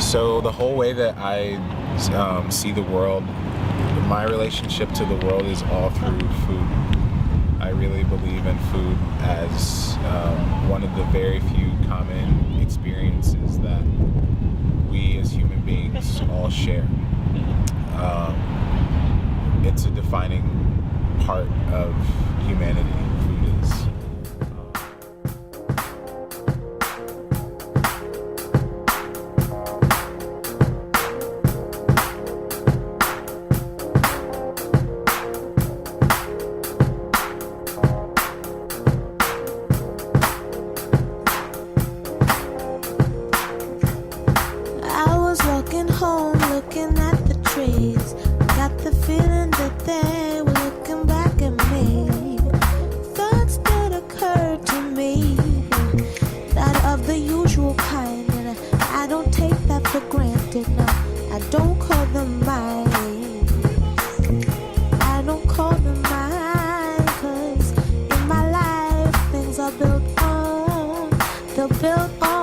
So the whole way that I see the world, my relationship to the world is all through food. I really believe in food as one of the very few common experiences that we as human beings all share. It's a defining part of humanity, food is. I was walking home looking at the trees. Got the feeling that they were looking back at me. Thoughts that occurred to me, not of the usual kind, and I don't take that for granted. No, I don't call them mine. I don't call them mine, 'cause in my life things are built on, they're built on.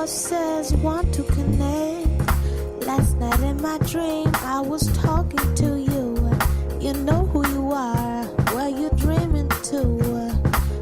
Says want to connect. Last night in my dream I was talking to you. You know who you are, where you're dreaming to.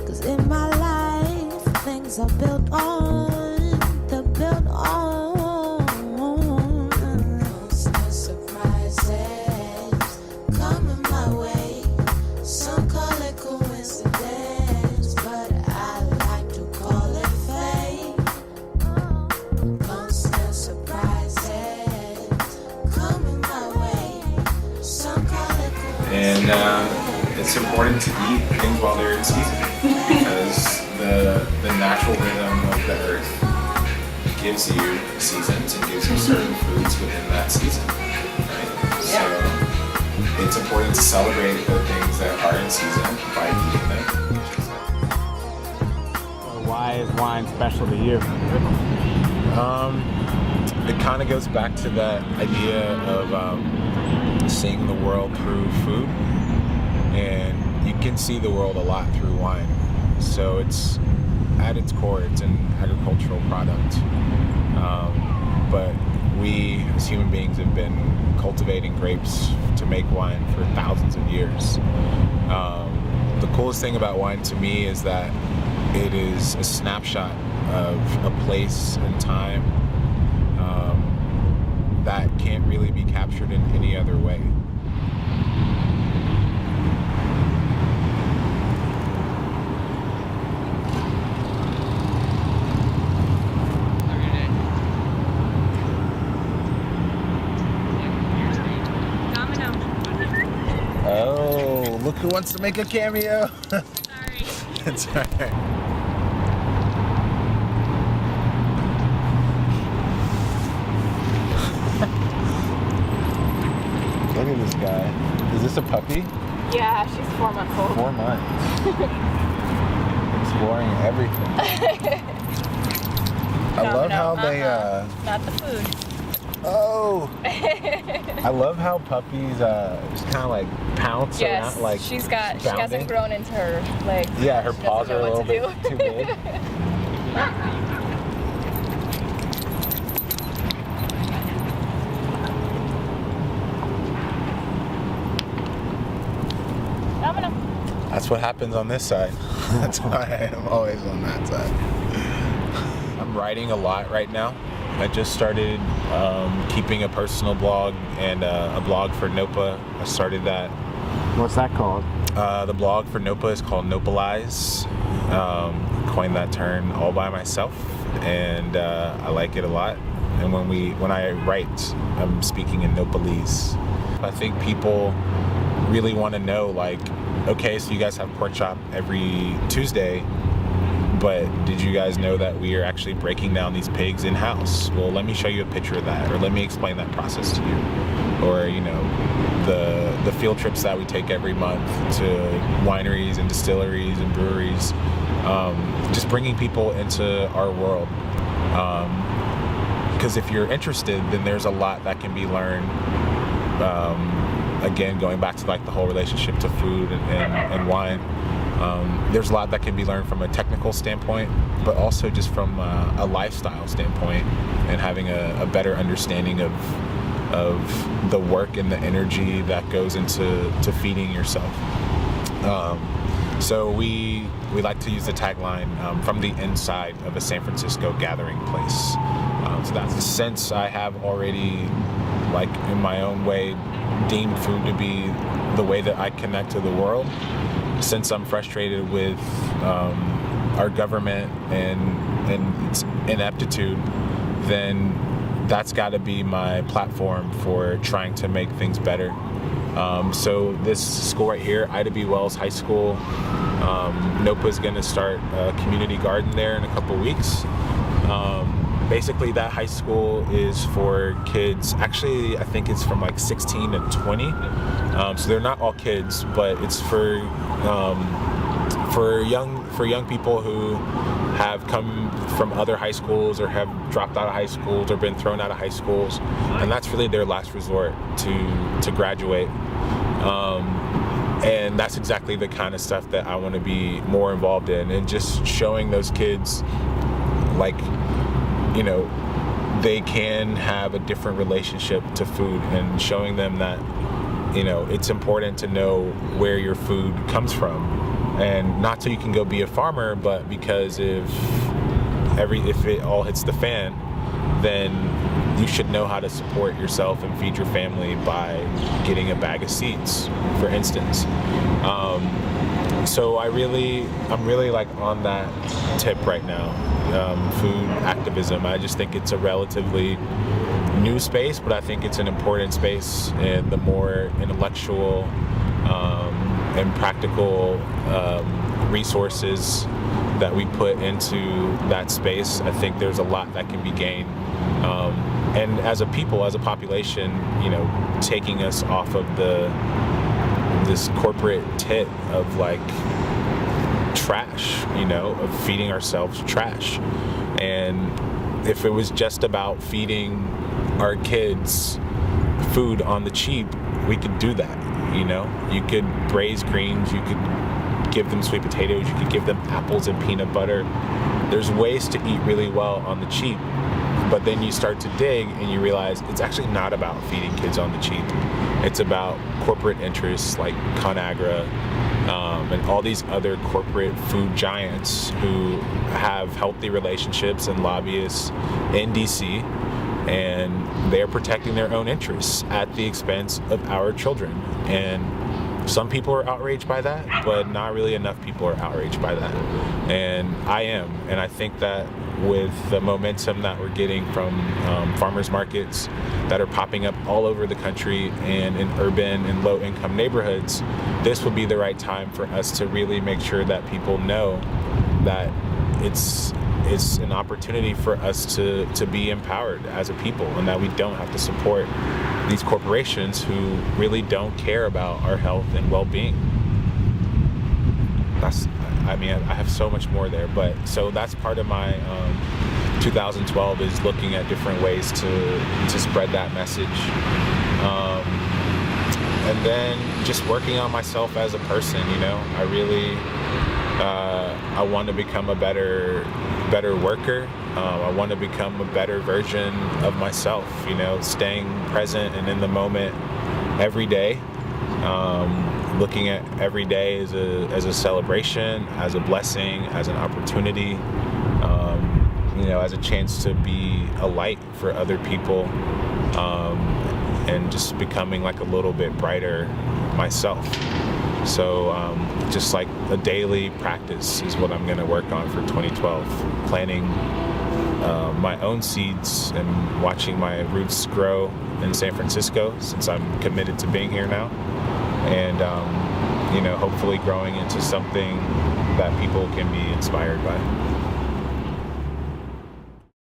'Cause in my life things are built on, they're built on. Surprises coming my way. Some call it coincidence, but I like to call it fate. And it's important to eat things while they're in season because the natural rhythm of the earth gives you seasons and gives you certain foods within that season, right? So it's important to celebrate the things that are in season by eating them. Why is wine special to you? It kind of goes back to that idea of seeing the world through food, and you can see the world a lot through wine. So it's at its core, it's an agricultural product, but we as human beings have been cultivating grapes to make wine for thousands of years. The coolest thing about wine to me is that it is a snapshot of a place and time that can't really be captured in any other way. Oh, look who wants to make a cameo. Sorry. It's alright. Look at this guy. Is this a puppy? Yeah, she's 4 months old. 4 months. Exploring everything. I love how they not the food. oh I love how puppies just kind of like pounce Yes, around, like she bounding. hasn't grown into her legs. Yeah, her She paws doesn't are a know little what bit to too do. big. That's what happens on this side. That's why I'm always on that side. I'm writing a lot right now. I just started keeping a personal blog and a blog for NOPA. I started that. What's that called? The blog for NOPA is called Nopalize. Coined that term all by myself, and I like it a lot. And when I write, I'm speaking in Nopalese. I think people really want to know, like, okay, so you guys have pork chop every Tuesday. but did you guys know that we are actually breaking down these pigs in-house? Well, let me show you a picture of that, or let me explain that process to you. Or, you know, the field trips that we take every month to wineries and distilleries and breweries, just bringing people into our world. Because if you're interested, then there's a lot that can be learned. Again, going back to like the whole relationship to food and wine, there's a lot that can be learned from a technical standpoint, but also just from a lifestyle standpoint, and having a better understanding of the work and the energy that goes into feeding yourself. So we like to use the tagline, from the inside of a San Francisco gathering place. So that's, since I have already, like in my own way, deemed food to be the way that I connect to the world, since I'm frustrated with our government and its ineptitude, then that's got to be my platform for trying to make things better. So this school right here, Ida B. Wells High School, NOPA's going to start a community garden there in a couple weeks. Basically, that high school is for kids, actually I think it's from like 16 to 20. So they're not all kids, but it's for young people who have come from other high schools or have dropped out of high schools or been thrown out of high schools, and that's really their last resort to graduate. And that's exactly the kind of stuff that I want to be more involved in, and just showing those kids, like, you know, they can have a different relationship to food, and showing them that, you know, it's important to know where your food comes from, and not so you can go be a farmer, but because if it all hits the fan, then you should know how to support yourself and feed your family by getting a bag of seeds, for instance. So I'm really like on that tip right now, food activism. I just think it's a relatively new space, but I think it's an important space, and the more intellectual and practical resources that we put into that space, I think there's a lot that can be gained. And as a people, as a population, you know, taking us off of this corporate tit of like trash, you know, of feeding ourselves trash. And if it was just about feeding our kids food on the cheap, we could do that, you know. You could braise greens, you could give them sweet potatoes, you could give them apples and peanut butter. There's ways to eat really well on the cheap. But then you start to dig and you realize it's actually not about feeding kids on the cheap. It's about corporate interests like ConAgra and all these other corporate food giants who have healthy relationships and lobbyists in DC, and they're protecting their own interests at the expense of our children. And some people are outraged by that, but not really enough people are outraged by that. And I am. And I think that with the momentum that we're getting from farmers markets that are popping up all over the country and in urban and low-income neighborhoods, this would be the right time for us to really make sure that people know that it's an opportunity for us to be empowered as a people, and that we don't have to support these corporations who really don't care about our health and well-being. I have so much more there, but so that's part of my 2012 is looking at different ways to spread that message, and then just working on myself as a person. You know, I really I want to become a better worker. I want to become a better version of myself. You know, staying present and in the moment every day. Looking at every day as a celebration, as a blessing, as an opportunity, you know, as a chance to be a light for other people, and just becoming like a little bit brighter myself. So just like a daily practice is what I'm going to work on for 2012, planting my own seeds and watching my roots grow in San Francisco, since I'm committed to being here now. And, you know, hopefully growing into something that people can be inspired by.